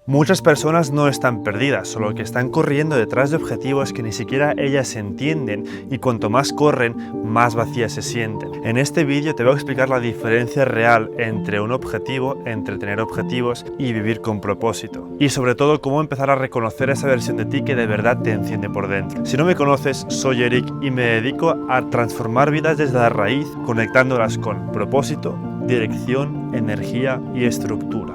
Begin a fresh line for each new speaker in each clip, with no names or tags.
Muchas personas no están perdidas, solo que están corriendo detrás de objetivos que ni siquiera ellas entienden, y cuanto más corren, más vacías se sienten. En este vídeo te voy a explicar la diferencia real entre un objetivo, entre tener objetivos y vivir con propósito. Y sobre todo, cómo empezar a reconocer esa versión de ti que de verdad te enciende por dentro. Si no me conoces, soy Eric y me dedico a transformar vidas desde la raíz, conectándolas con propósito, dirección, energía y estructura.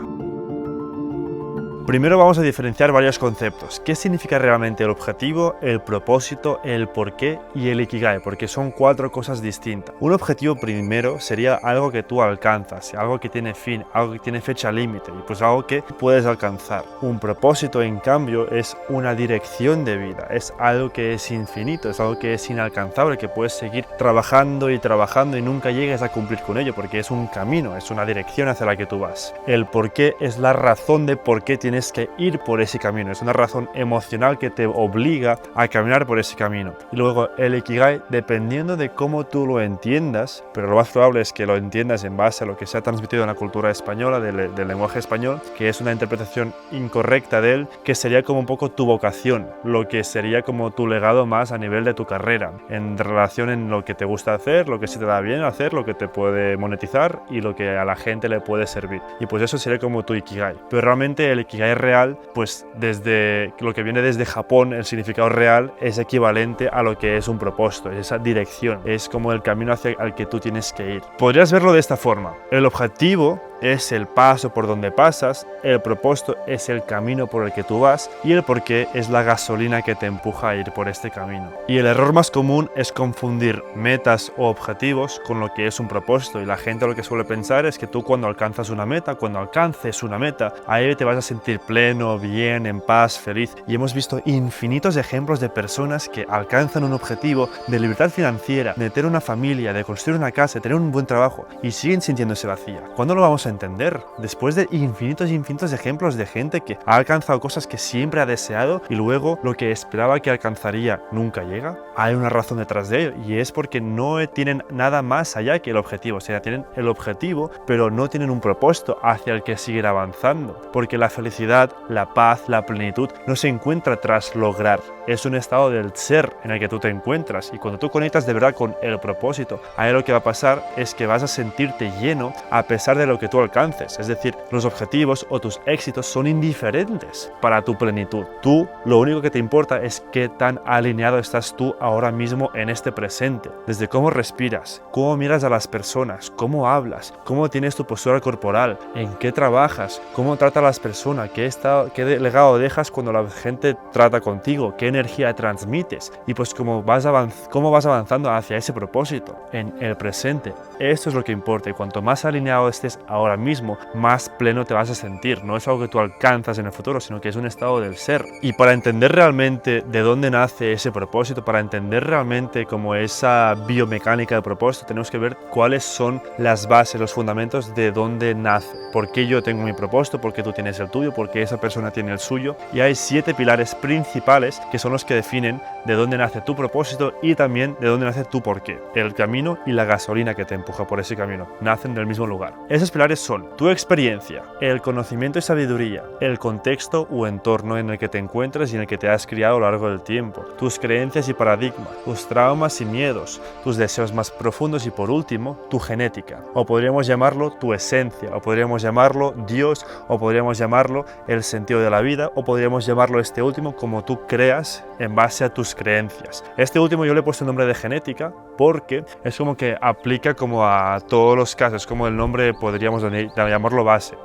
Primero vamos a diferenciar varios conceptos. ¿Qué significa realmente el objetivo, el propósito, el porqué y el ikigai? Porque son cuatro cosas distintas. Un objetivo primero sería algo que tú alcanzas, algo que tiene fin, algo que tiene fecha límite y pues algo que puedes alcanzar. Un propósito, en cambio, es una dirección de vida, es algo que es infinito, es algo que es inalcanzable, que puedes seguir trabajando y nunca llegues a cumplir con ello porque es un camino, es una dirección hacia la que tú vas. El porqué es la razón de por qué tienes que ir por ese camino, es una razón emocional que te obliga a caminar por ese camino. Y luego el ikigai, dependiendo de cómo tú lo entiendas, pero lo más probable es que lo entiendas en base a lo que se ha transmitido en la cultura española, del lenguaje español, que es una interpretación incorrecta de él, que sería como un poco tu vocación, lo que sería como tu legado más a nivel de tu carrera, en relación en lo que te gusta hacer, lo que se te da bien hacer, lo que te puede monetizar y lo que a la gente le puede servir. Y pues eso sería como tu ikigai. Pero realmente el ikigai real, pues desde lo que viene desde Japón, el significado real es equivalente a lo que es un propósito, es esa dirección, es como el camino hacia el que tú tienes que ir. Podrías verlo de esta forma: el objetivo es el paso por donde pasas, el propósito es el camino por el que tú vas y el porqué es la gasolina que te empuja a ir por este camino. Y el error más común es confundir metas o objetivos con lo que es un propósito, y la gente lo que suele pensar es que tú cuando alcances una meta, ahí te vas a sentir pleno, bien, en paz, feliz. Y hemos visto infinitos ejemplos de personas que alcanzan un objetivo de libertad financiera, de tener una familia, de construir una casa, de tener un buen trabajo y siguen sintiéndose vacía. ¿Cuándo lo vamos a entender? Después de infinitos ejemplos de gente que ha alcanzado cosas que siempre ha deseado y luego lo que esperaba que alcanzaría nunca llega. Hay una razón detrás de ello, y es porque no tienen nada más allá que el objetivo. O sea, tienen el objetivo pero no tienen un propósito hacia el que seguir avanzando, porque la felicidad, la paz, la plenitud no se encuentra tras lograr, es un estado del ser en el que tú te encuentras. Y cuando tú conectas de verdad con el propósito, ahí lo que va a pasar es que vas a sentirte lleno a pesar de lo que tú alcances. Es decir, los objetivos o tus éxitos son indiferentes para tu plenitud. Tú, lo único que te importa es qué tan alineado estás tú ahora mismo en este presente, desde cómo respiras, cómo miras a las personas, cómo hablas, cómo tienes tu postura corporal, en qué trabajas, cómo trata a las personas, qué legado dejas cuando la gente trata contigo, qué energía transmites, y pues cómo vas avanzando hacia ese propósito en el presente. Esto es lo que importa, y cuanto más alineado estés ahora mismo, más pleno te vas a sentir. No es algo que tú alcanzas en el futuro, sino que es un estado del ser. Y para entender realmente de dónde nace ese propósito, para entender realmente como esa biomecánica del propósito, tenemos que ver cuáles son las bases, los fundamentos de dónde nace. ¿Por qué yo tengo mi propósito? ¿Por qué tú tienes el tuyo? ¿Por qué esa persona tiene el suyo? Y hay 7 pilares principales que son los que definen de dónde nace tu propósito y también de dónde nace tu porqué. El camino y la gasolina que te empuja por ese camino nacen del mismo lugar. Esos pilares son tu experiencia, el conocimiento y sabiduría, el contexto o entorno en el que te encuentras y en el que te has criado a lo largo del tiempo, tus creencias y paradigmas, tus traumas y miedos, tus deseos más profundos y por último, tu genética. O podríamos llamarlo tu esencia, o podríamos llamarlo Dios, o podríamos llamarlo el sentido de la vida, o podríamos llamarlo este último como tú creas en base a tus creencias. Este último yo le he puesto el nombre de genética porque es como que aplica como a todos los casos, como el nombre podríamos llamarlo base.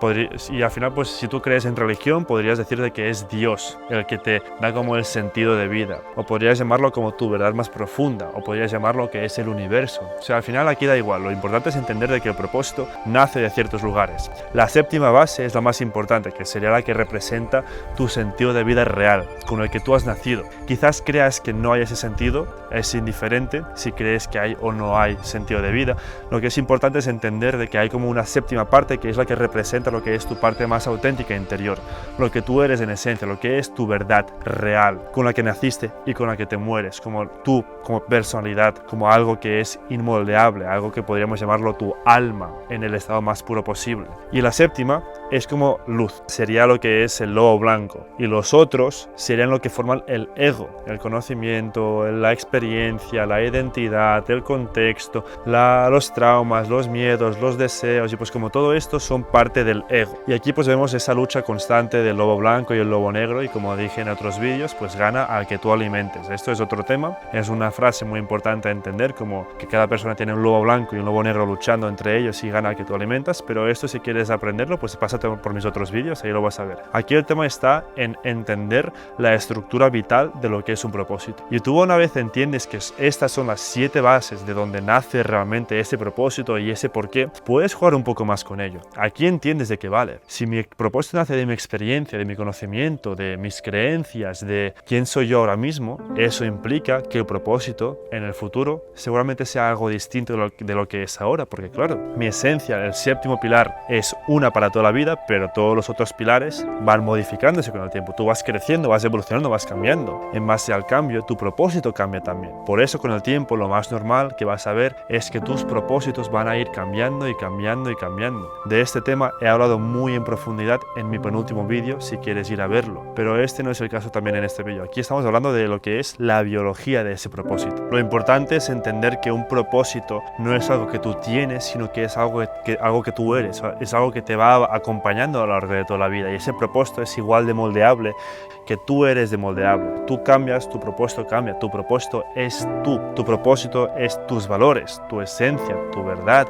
Y al final, pues si tú crees en religión, podrías decir de que es Dios el que te da como el sentido de vida, o podrías llamarlo como tu verdad más profunda, o podrías llamarlo que es el universo. O sea, al final aquí da igual, lo importante es entender de que el propósito nace de ciertos lugares. La séptima base es la más importante, que sería la que representa tu sentido de vida real, con el que tú has nacido. Quizás creas que no hay ese sentido, es indiferente si crees que hay o no hay sentido de vida. Lo que es importante es entender de que hay como una séptima parte que es la que representa lo que es tu parte más auténtica interior, lo que tú eres en esencia, lo que es tu verdad real, con la que naciste y con la que te mueres, como tú, como personalidad, como algo que es inmoldeable, algo que podríamos llamarlo tu alma en el estado más puro posible. Y la séptima es como luz, sería lo que es el lobo blanco, y los otros serían lo que forman el ego, el conocimiento, la experiencia, la identidad, el contexto, los traumas, los miedos, los deseos, y pues como todo esto son parte del ego. Y aquí pues vemos esa lucha constante del lobo blanco y el lobo negro, y como dije en otros vídeos, pues gana al que tú alimentes. Esto es otro tema, es una frase muy importante a entender, como que cada persona tiene un lobo blanco y un lobo negro luchando entre ellos y gana al que tú alimentas, pero esto si quieres aprenderlo, pues pásate por mis otros vídeos, ahí lo vas a ver. Aquí el tema está en entender la estructura vital de lo que es un propósito. Y tú una vez entiendes que estas son las 7 bases de donde nace realmente ese propósito y ese por qué, puedes jugar un poco más con ello. Aquí entiendes de qué vale. Si mi propósito nace de mi experiencia, de mi conocimiento, de mis creencias, de quién soy yo ahora mismo, eso implica que el propósito en el futuro seguramente sea algo distinto de lo que es ahora, porque claro, mi esencia, el séptimo pilar, es una para toda la vida, pero todos los otros pilares van modificándose con el tiempo. Tú vas creciendo, vas evolucionando, vas cambiando. En base al cambio, tu propósito cambia también. Por eso con el tiempo lo más normal que vas a ver es que tus propósitos van a ir cambiando y cambiando y cambiando. De este tema he hablado muy en profundidad en mi penúltimo vídeo, si quieres ir a verlo, pero este no es el caso también en este vídeo. Aquí estamos hablando de lo que es la biología de ese propósito. Lo importante es entender que un propósito no es algo que tú tienes, sino que es algo que tú eres, es algo que te va acompañando a lo largo de toda la vida, y ese propósito es igual de moldeable que tú eres de moldeable. Tú cambias, tu propósito cambia, tu propósito es tú, tu propósito es tus valores, tu esencia, tu verdad,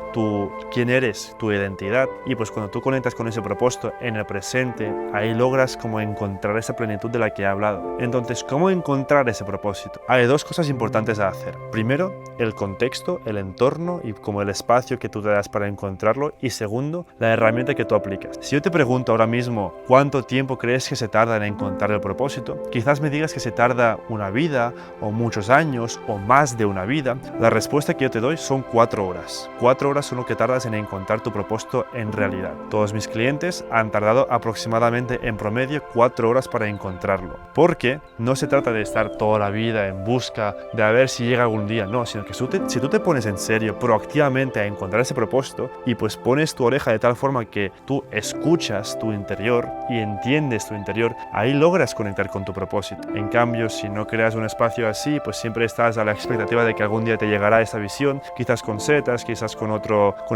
quién eres, tu identidad. Y pues cuando tú conectas con ese propósito en el presente, ahí logras como encontrar esa plenitud de la que he hablado. Entonces, ¿cómo encontrar ese propósito? Hay 2 cosas importantes a hacer. Primero, el contexto, el entorno y como el espacio que tú te das para encontrarlo, y segundo, la herramienta que tú aplicas. Si yo te pregunto ahora mismo cuánto tiempo crees que se tarda en encontrar el propósito, quizás me digas que se tarda una vida o muchos años o más de una vida. La respuesta que yo te doy son 4 horas. 4 horas son lo que tardas en encontrar tu propósito en realidad. Todos mis clientes han tardado aproximadamente en promedio 4 horas para encontrarlo, porque no se trata de estar toda la vida en busca de a ver si llega algún día, no, sino que si tú te pones en serio proactivamente a encontrar ese propósito y pues pones tu oreja de tal forma que tú escuchas tu interior y entiendes tu interior, ahí logras conectar con tu propósito. En cambio, si no creas un espacio así, pues siempre estás a la expectativa de que algún día te llegará esa visión, quizás con setas, quizás con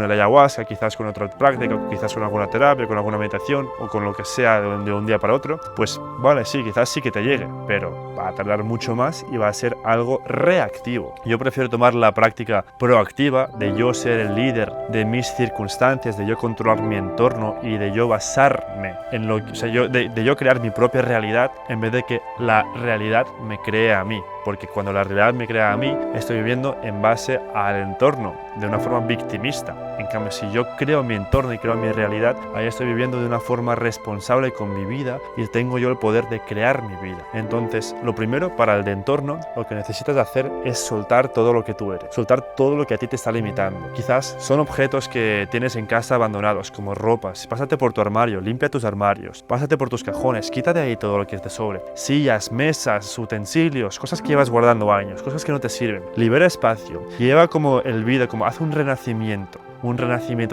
el ayahuasca, quizás con otra práctica, quizás con alguna terapia, con alguna meditación o con lo que sea de un día para otro. Pues vale, sí, quizás sí que te llegue, pero va a tardar mucho más y va a ser algo reactivo. Yo prefiero tomar la práctica proactiva de yo ser el líder de mis circunstancias, de yo controlar mi entorno y de yo basarme en lo que, o sea, de yo crear mi propia realidad en vez de que la realidad me cree a mí. Porque cuando la realidad me crea a mí, estoy viviendo en base al entorno, de una forma victimista. En cambio, si yo creo mi entorno y creo mi realidad, ahí estoy viviendo de una forma responsable con mi vida y tengo yo el poder de crear mi vida. Entonces, lo primero, para el de entorno, lo que necesitas hacer es soltar todo lo que tú eres, soltar todo lo que a ti te está limitando. Quizás son objetos que tienes en casa abandonados, como ropas. Pásate por tu armario, limpia tus armarios, pásate por tus cajones, quita de ahí todo lo que te sobre. Sillas, mesas, utensilios, cosas que llevas guardando años, cosas que no te sirven. Libera espacio, lleva como el vida, como haz un renacimiento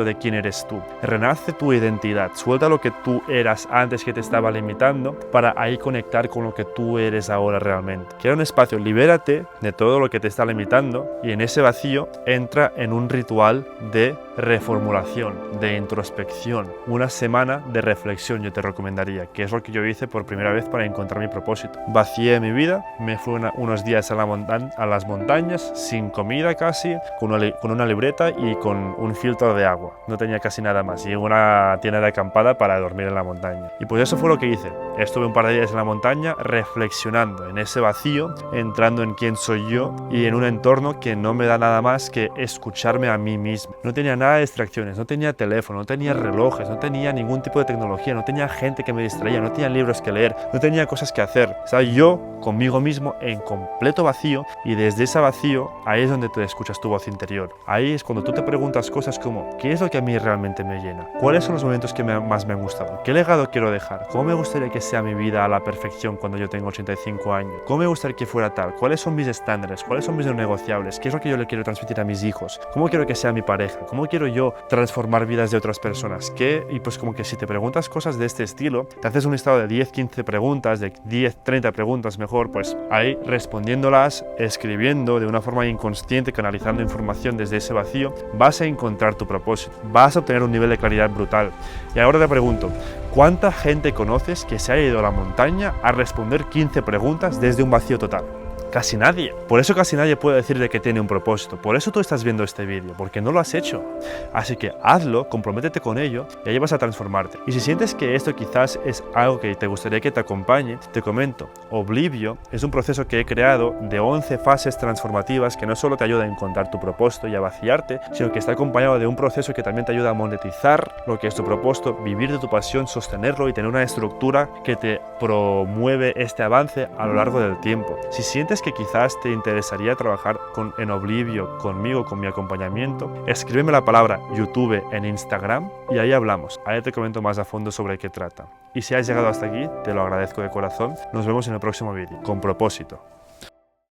de quién eres tú. Renace tu identidad, suelta lo que tú eras antes que te estaba limitando para ahí conectar con lo que tú eres ahora realmente. Crea un espacio, libérate de todo lo que te está limitando y en ese vacío entra en un ritual de reformulación, de introspección. Una semana de reflexión yo te recomendaría, que es lo que yo hice por primera vez para encontrar mi propósito. Vacié mi vida, me fui unos días a las montañas sin comida casi, con una libreta y con un filtro de agua, no tenía casi nada más y una tienda de acampada para dormir en la montaña. Y pues eso fue lo que hice. Estuve un par de días en la montaña reflexionando en ese vacío, entrando en quién soy yo y en un entorno que no me da nada más que escucharme a mí mismo. No tenía nada de distracciones, no tenía teléfono, no tenía relojes, no tenía ningún tipo de tecnología, no tenía gente que me distraía, no tenía libros que leer, no tenía cosas que hacer. Estaba yo conmigo mismo en completo vacío y desde ese vacío ahí es donde te escuchas tu voz interior. Ahí es cuando tú te preguntas cosas como ¿qué es lo que a mí realmente me llena? ¿Cuáles son los momentos que más me han gustado? ¿Qué legado quiero dejar? ¿Cómo me gustaría que sea mi vida a la perfección cuando yo tengo 85 años? ¿Cómo me gustaría que fuera tal? ¿Cuáles son mis estándares? ¿Cuáles son mis no negociables? ¿Qué es lo que yo le quiero transmitir a mis hijos? ¿Cómo quiero que sea mi pareja? ¿Cómo quiero yo transformar vidas de otras personas? Y pues como que si te preguntas cosas de este estilo, te haces un listado de 10, 15 preguntas, de 10, 30 preguntas mejor, pues ahí respondiéndolas, escribiendo de una forma inconsciente, canalizando información desde ese vacío, vas a encontrar tu propósito, vas a obtener un nivel de claridad brutal. Y ahora te pregunto, ¿cuánta gente conoces que se haya ido a la montaña a responder 15 preguntas desde un vacío total? Casi nadie. Por eso casi nadie puede decir de que tiene un propósito. Por eso tú estás viendo este vídeo, porque no lo has hecho. Así que hazlo, comprométete con ello y ahí vas a transformarte. Y si sientes que esto quizás es algo que te gustaría que te acompañe, te comento, Oblivio es un proceso que he creado de 11 fases transformativas que no solo te ayuda a encontrar tu propósito y a vaciarte, sino que está acompañado de un proceso que también te ayuda a monetizar lo que es tu propósito, vivir de tu pasión, sostenerlo y tener una estructura que te promueve este avance a lo largo del tiempo. Si sientes que quizás te interesaría trabajar en Oblivio conmigo, con mi acompañamiento, escríbeme la palabra YouTube en Instagram y ahí hablamos. Ahí te comento más a fondo sobre qué trata. Y si has llegado hasta aquí, te lo agradezco de corazón. Nos vemos en el próximo vídeo. Con propósito.